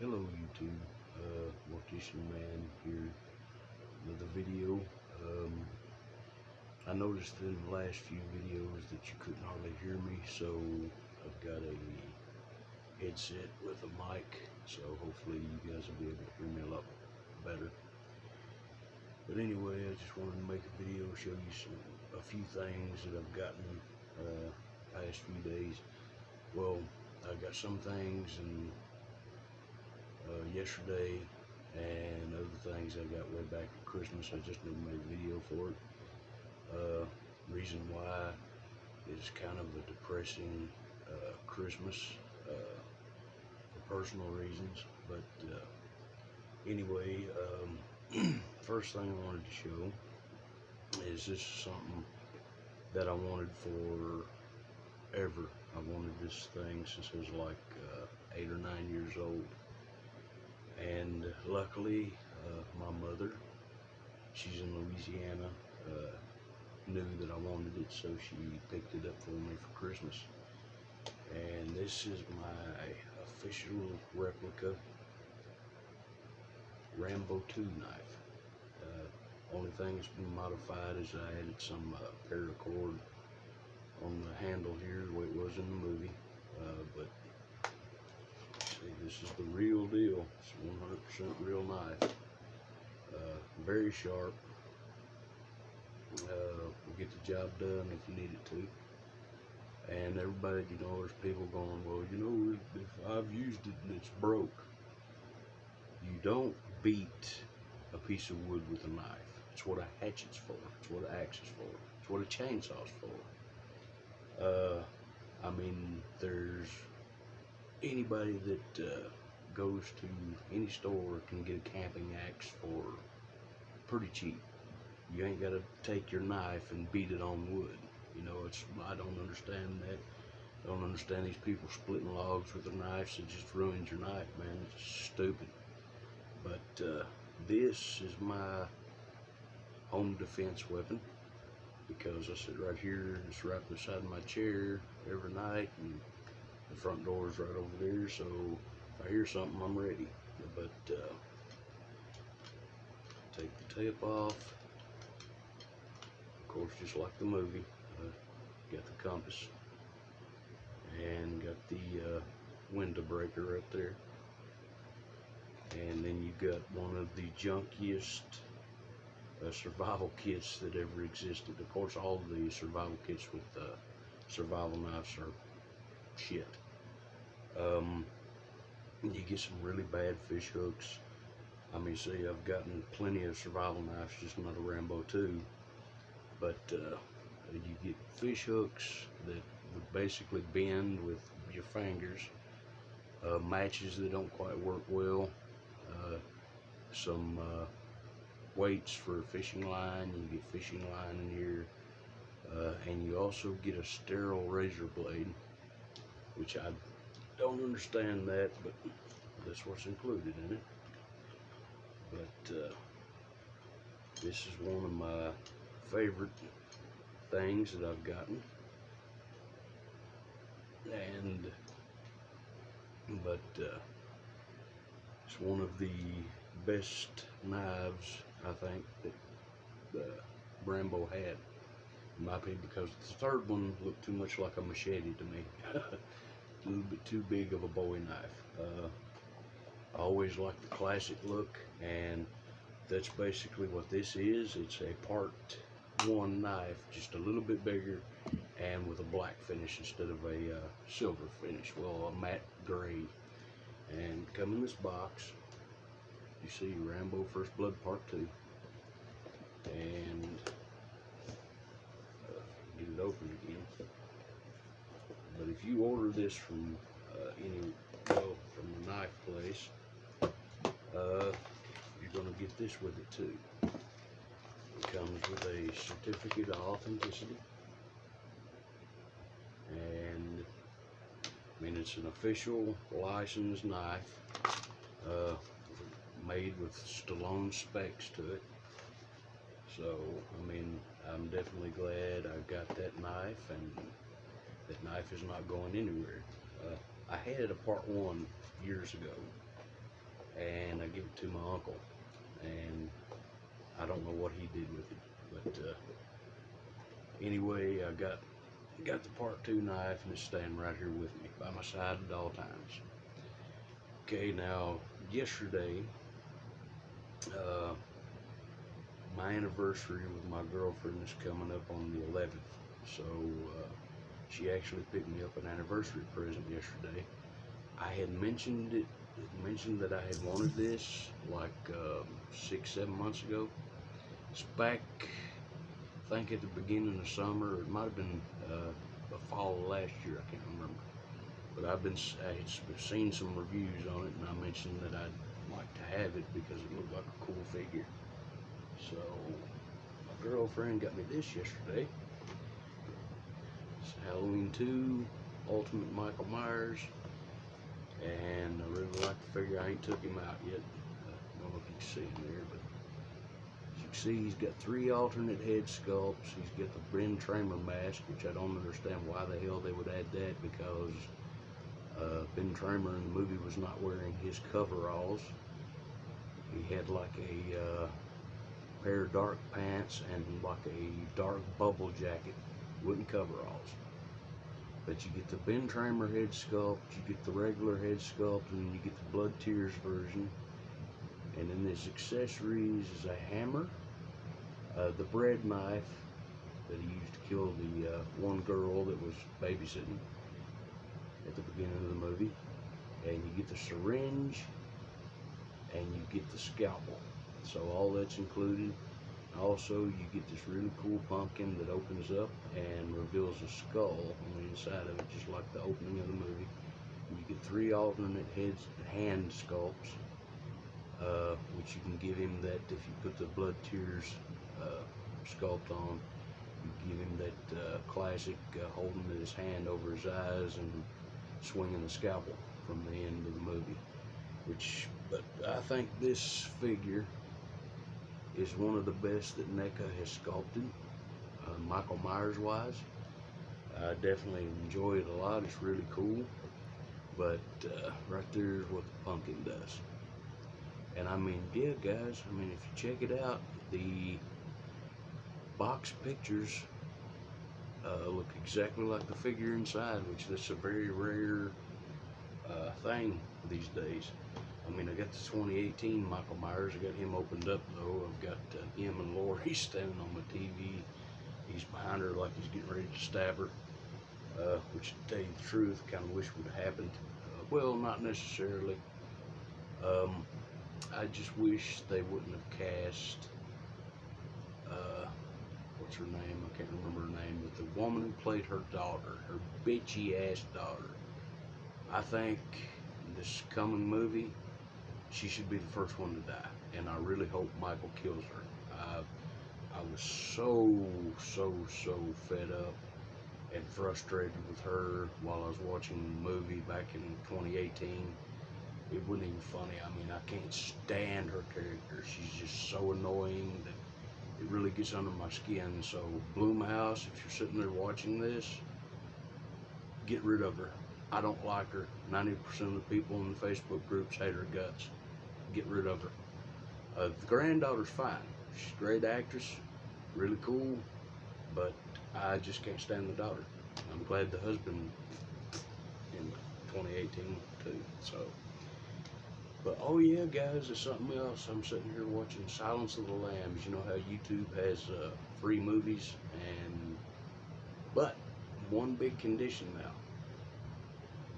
Hello YouTube, Mortician Man here with a video. I noticed in the last few videos that you couldn't hardly hear me, so I've got a headset with a mic, so hopefully you guys will be able to hear me a lot better. But anyway, I just wanted to make a video, show you a few things that I've gotten past few days. Well, I got some things yesterday, and other things I got way back at Christmas. I just never made a video for it. Reason why is kind of a depressing Christmas for personal reasons. But anyway, first thing I wanted to show is this is something that I wanted forever. I wanted this thing since I was like 8 or 9 years old. And luckily, my mother, she's in Louisiana, knew that I wanted it, so she picked it up for me for Christmas. And this is my official replica Rambo 2 knife. Only thing that's been modified is I added some paracord on the handle here, the way it was in the movie. But this is the real deal. It's 100% real knife. Very sharp. Will get the job done if you need it to. And everybody, there's people going, well, if I've used it and it's broke. You don't beat a piece of wood with a knife. It's what a hatchet's for. It's what an axe is for. It's what a chainsaw's for. There's anybody that goes to any store can get a camping axe for pretty cheap. You ain't got to take your knife and beat it on wood. I don't understand that. I don't understand these people splitting logs with their knives. It just ruins your knife, man. It's stupid. But this is my home defense weapon, because I sit right here, it's right beside my chair every night, and the front door is right over there, so if I hear something, I'm ready. But take the tape off. Of course, just like the movie, got the compass and got the window breaker right there. And then you got one of the junkiest survival kits that ever existed. Of course, all of the survival kits with survival knives are shit. You get some really bad fish hooks. See, I've gotten plenty of survival knives, just not a Rambo 2. But you get fish hooks that would basically bend with your fingers. Matches that don't quite work well. Some weights for a fishing line. You get fishing line in here. And you also get a sterile razor blade, which I don't understand that, but that's what's included in it. But this is one of my favorite things that I've gotten. But it's one of the best knives, I think, that Rambo had, in my opinion, because the third one looked too much like a machete to me. A little bit too big of a Bowie knife. I always liked the classic look, and that's basically what this is. It's a part 1 knife, just a little bit bigger, and with a black finish instead of a silver finish. Well, a matte gray. And come in this box. You see Rambo First Blood Part 2. And get it open again. But if you order this from from the knife place, you're going to get this with it too. It comes with a certificate of authenticity, and it's an official licensed knife, made with Stallone specs to it. So I'm definitely glad I got that knife, and that knife is not going anywhere. I had a part 1 years ago, and I give it to my uncle, and I don't know what he did with it, but anyway, I got the part 2 knife, and it's staying right here with me by my side at all times. Okay, now yesterday, uh, my anniversary with my girlfriend is coming up on the 11th, so she actually picked me up an anniversary present yesterday. I had mentioned that I had wanted this like 6-7 months ago. It's back, I think, at the beginning of summer. It might have been the fall of last year. I can't remember. But I had seen some reviews on it, and I mentioned that I'd like to have it because it looked like a cool figure. So my girlfriend got me this yesterday. It's Halloween 2 Ultimate Michael Myers, and I really like the figure. I ain't took him out yet. I don't know if you can see him there, but as you can see, he's got 3 alternate head sculpts. He's got the Ben Tramer mask, which I don't understand why the hell they would add that, because Ben Tramer in the movie was not wearing his coveralls. He had like a pair of dark pants and like a dark bubble jacket, wooden coveralls. But you get the Ben Tramer head sculpt, you get the regular head sculpt, and you get the Blood Tears version. And in his accessories is a hammer, the bread knife that he used to kill the one girl that was babysitting at the beginning of the movie, and you get the syringe, and you get the scalpel. So all that's included. Also, you get this really cool pumpkin that opens up and reveals a skull on the inside of it, just like the opening of the movie. And you get 3 alternate hand sculpts, which you can give him that if you put the Blood Tears sculpt on. You give him that classic holding his hand over his eyes and swinging the scalpel from the end of the movie. But I think this figure is one of the best that NECA has sculpted, Michael Myers wise. I definitely enjoy it a lot. It's really cool. But right there is what the pumpkin does. And I mean, yeah, guys, I mean, if you check it out, the box pictures look exactly like the figure inside, which is a very rare thing these days. I mean, I got the 2018 Michael Myers. I got him opened up though. I've got him and Lori standing on my TV. He's behind her like he's getting ready to stab her, which, to tell you the truth, I kind of wish would have happened. Well, not necessarily. I just wish they wouldn't have cast, what's her name? I can't remember her name, but the woman who played her daughter, her bitchy ass daughter. I think this coming movie, she should be the first one to die, and I really hope Michael kills her. I was so fed up and frustrated with her while I was watching the movie back in 2018. It wasn't even funny. I mean, I can't stand her character. She's just so annoying that it really gets under my skin. So, Bloomhouse, if you're sitting there watching this, get rid of her. I don't like her. 90% of the people in the Facebook groups hate her guts. Get rid of her. The granddaughter's fine. She's a great actress, really cool, but I just can't stand the daughter. I'm glad the husband in 2018 too. So, but oh yeah, guys, there's something else. I'm sitting here watching Silence of the Lambs. You know how YouTube has free movies, but one big condition now.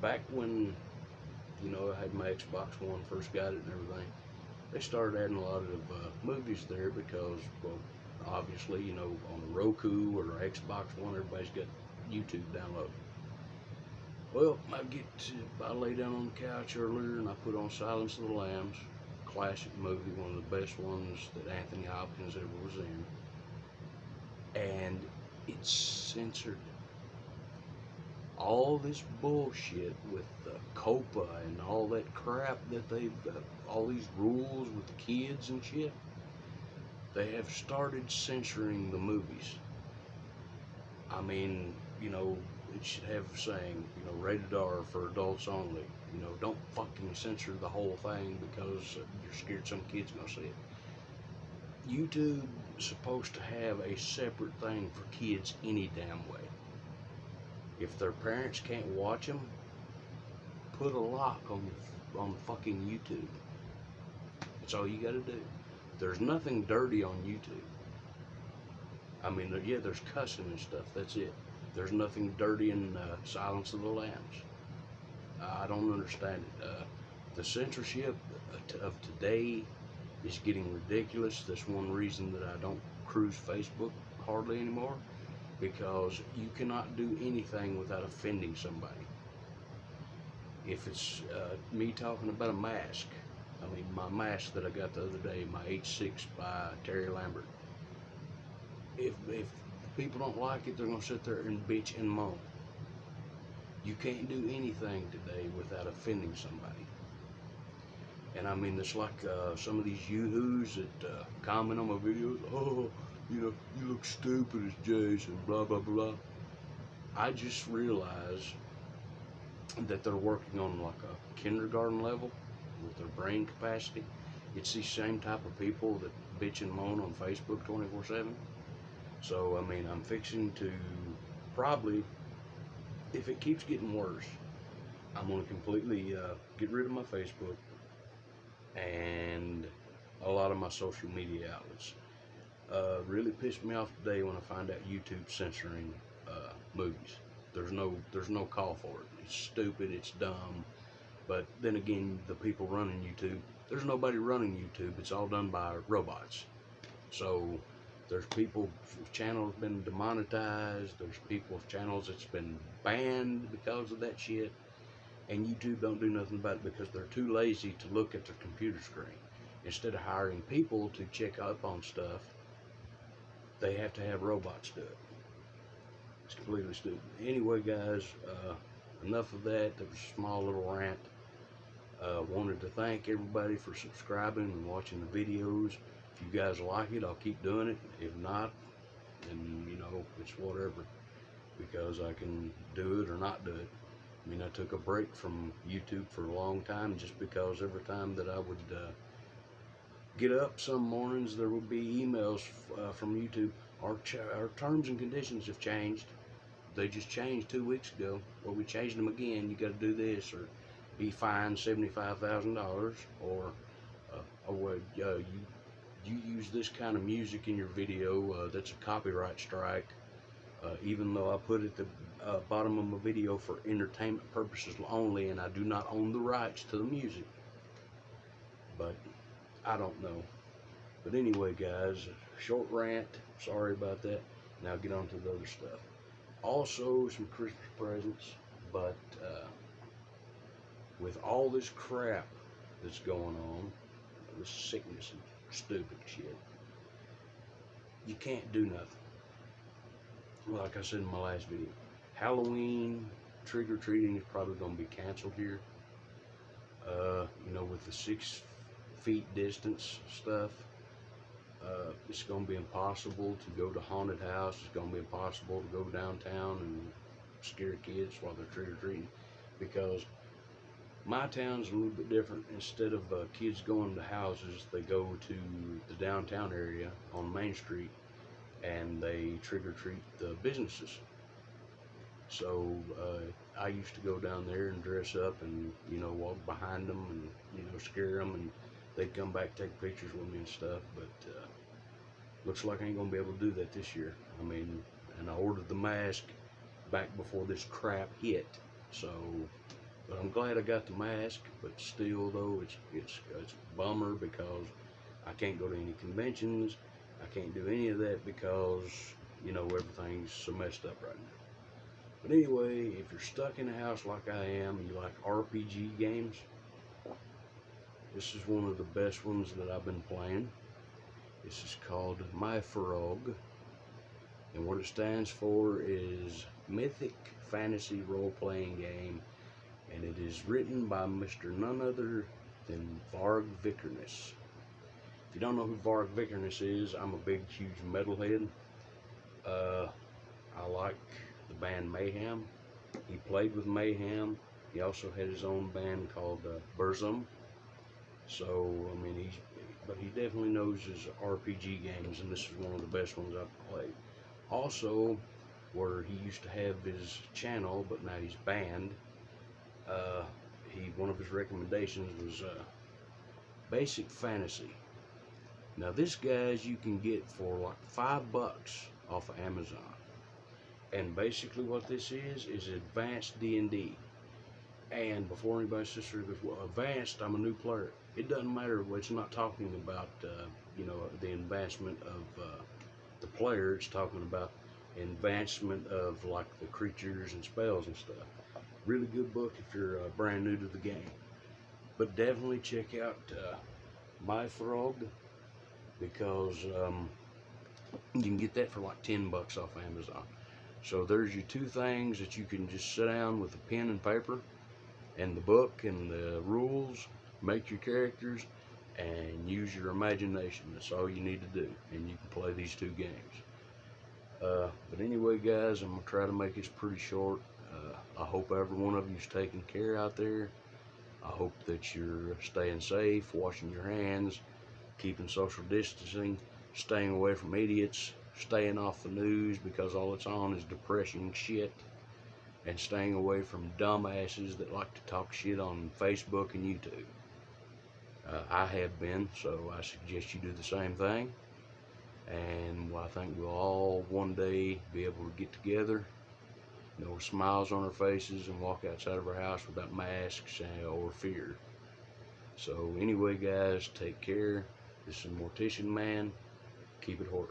Back when, you know, I had my Xbox One, first got it and everything, they started adding a lot of movies there because, well, obviously, you know, on the Roku or Xbox One, everybody's got YouTube downloaded. Well, I lay down on the couch earlier and I put on Silence of the Lambs, classic movie, one of the best ones that Anthony Hopkins ever was in, and it's censored. All this bullshit with COPA and all that crap that they've got, all these rules with the kids and shit, they have started censoring the movies. I mean, you know, it should have saying, you know, rated R for adults only. You know, don't fucking censor the whole thing because you're scared some kid's gonna see it. YouTube is supposed to have a separate thing for kids any damn way. If their parents can't watch them, put a lock on fucking YouTube. That's all you gotta do. There's nothing dirty on YouTube. I mean, yeah, there's cussing and stuff. That's it. There's nothing dirty in Silence of the Lambs. I don't understand it. The censorship of today is getting ridiculous. That's one reason that I don't cruise Facebook hardly anymore, because you cannot do anything without offending somebody. If it's me talking about a mask, I mean, my mask that I got the other day, my H6 by Terry Lambert. If people don't like it, they're going to sit there and bitch and moan. You can't do anything today without offending somebody. And I mean, it's like some of these yoo-hoos that comment on my videos, oh, you know, you look stupid as Jason, blah, blah, blah. I just realized that they're working on like a kindergarten level with their brain capacity. It's these same type of people that bitch and moan on Facebook 24/7. So, I mean, I'm fixing to probably, if it keeps getting worse, I'm going to completely get rid of my Facebook and a lot of my social media outlets. Really pissed me off today when I find out YouTube censoring movies. There's no call for it. It's stupid, it's dumb. But then again, the people running YouTube, there's nobody running YouTube. It's all done by robots. So there's people's channels been demonetized. There's people's channels that's been banned because of that shit. And YouTube don't do nothing about it because they're too lazy to look at their computer screen. Instead of hiring people to check up on stuff, they have to have robots do it. It's completely stupid. Anyway, guys, enough of that. That was a small little rant. Wanted to thank everybody for subscribing and watching the videos. If you guys like it, I'll keep doing it. If not, then, you know, it's whatever, because I can do it or not do it. I mean, I took a break from YouTube for a long time just because every time that I would get up some mornings, there would be emails from YouTube. Our terms and conditions have changed. They just changed 2 weeks ago. Well, we changed them again. You got to do this, or be fined $75,000, or you use this kind of music in your video. That's a copyright strike. Even though I put at the bottom of my video for entertainment purposes only, and I do not own the rights to the music. But I don't know. But anyway, guys, short rant. Sorry about that. Now get on to the other stuff. Also, some Christmas presents. But with all this crap that's going on, this sickness and stupid shit, you can't do nothing. Like I said in my last video, Halloween trick-or-treating is probably going to be canceled here. You know, with the 6 feet distance stuff, it's going to be impossible to go to haunted house. It's going to be impossible to go downtown and scare kids while they're trick-or-treating, because my town's a little bit different. Instead of kids going to houses, they go to the downtown area on Main Street and they trick-or-treat the businesses. So I used to go down there and dress up and, you know, walk behind them and, you know, scare them, and they'd come back, take pictures with me and stuff. But looks like I ain't gonna be able to do that this year. I mean, and I ordered the mask back before this crap hit. So, but I'm glad I got the mask. But still, though, it's a bummer because I can't go to any conventions. I can't do any of that because, you know, everything's so messed up right now. But anyway, if you're stuck in a house like I am, and you like RPG games, this is one of the best ones that I've been playing. This is called My Frog, and what it stands for is Mythic Fantasy Role-Playing Game, and it is written by Mr. none other than Varg Vikernes. If you don't know who Varg Vikernes is, I'm a big, huge metalhead. I like the band Mayhem. He played with Mayhem. He also had his own band called Burzum. So I mean, he definitely knows his RPG games, and this is one of the best ones I've played. Also, where he used to have his channel, but now he's banned. Uh, one of his recommendations was Basic Fantasy. Now this, guys, you can get for like $5 off of Amazon. And basically what this is advanced D&D. And before anybody says, well, advanced, I'm a new player. It doesn't matter. It's not talking about, the advancement of the player. It's talking about advancement of like the creatures and spells and stuff. Really good book if you're brand new to the game. But definitely check out My Frog, because you can get that for like $10 off Amazon. So there's your two things that you can just sit down with a pen and paper and the book and the rules, make your characters, and use your imagination. That's all you need to do, and you can play these two games. But anyway, guys, I'm going to try to make this pretty short. I hope every one of you's taking care out there. I hope that you're staying safe, washing your hands, keeping social distancing, staying away from idiots, staying off the news because all it's on is depressing shit, and staying away from dumbasses that like to talk shit on Facebook and YouTube. I have been, so I suggest you do the same thing. And I think we'll all one day be able to get together, with smiles on our faces, and walk outside of our house without masks or fear. So anyway, guys, take care. This is Mortician Man. Keep it horror.